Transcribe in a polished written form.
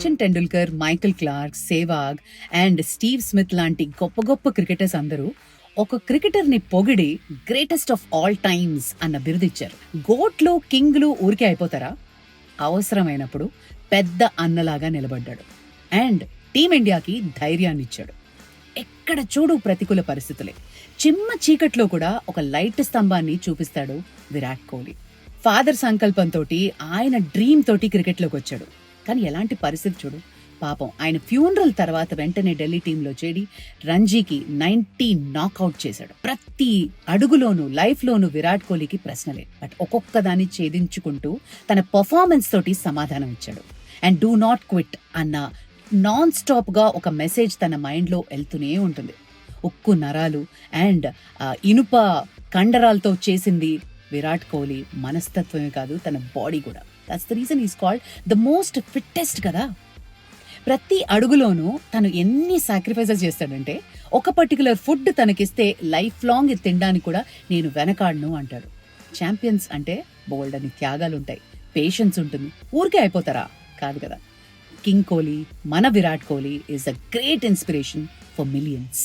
Sachin Tendulkar, Michael Clarke, Sehwag and Steve Smith లాంటి గొప్ప గొప్ప క్రికెటర్స్ అందరూ ఒక క్రికెటర్ని పొగిడి గ్రేటెస్ట్ ఆఫ్ ఆల్ టైమ్స్ అన్న బిరుదిచ్చారు. గోట్లు, కింగ్లు ఊరికే అయిపోతారా? అవసరమైనప్పుడు పెద్ద అన్నలాగా నిలబడ్డాడు అండ్ టీమిండియాకి ధైర్యాన్ని ఇచ్చాడు. ఎక్కడ చూడు ప్రతికూల పరిస్థితులే. చిమ్మ చీకట్లో కూడా ఒక లైట్ స్తంభాన్ని చూపిస్తాడు విరాట్ కోహ్లీ. ఫాదర్ సంకల్పంతో ఆయన డ్రీమ్ తోటి క్రికెట్లోకి వచ్చాడు. కానీ ఎలాంటి పరిస్థితి చూడు. పాపం ఆయన ఫ్యూనరల్ తర్వాత వెంటనే ఢిల్లీ టీంలో చేరి రంజీకి 90 నాకౌట్ చేశాడు. ప్రతి అడుగులోనూ లైఫ్లోనూ విరాట్ కోహ్లీకి ప్రశ్నలే. బట్ ఒక్కొక్క దాన్ని ఛేదించుకుంటూ తన పర్ఫార్మెన్స్ తోటి సమాధానం ఇచ్చాడు. అండ్ డూ నాట్ క్విట్ అన్న నాన్ స్టాప్ గా ఒక మెసేజ్ తన మైండ్ లో వెళ్తూనే ఉంటుంది. ఉక్కు నరాలు అండ్ ఇనుప కండరాలతో చేసింది విరాట్ కోహ్లీ మనస్తత్వమే కాదు, తన బాడీ కూడా. That's the reason is called the most fittest కదా. ప్రతి అడుగులోనూ తను ఎన్ని సాక్రిఫైసెస్ చేస్తాడంటే, ఒక పర్టికులర్ ఫుడ్ తనకిస్తే లైఫ్ లాంగ్ ఇది తినడానికి కూడా నేను వెనకాడను అంటాడు. ఛాంపియన్స్ అంటే బోల్డ్ అని త్యాగాలుంటాయి, పేషెన్స్ ఉంటుంది. ఊరికే అయిపోతారా? కాదు కదా. కింగ్ కోహ్లీ, మన Virat Kohli is a great inspiration for millions.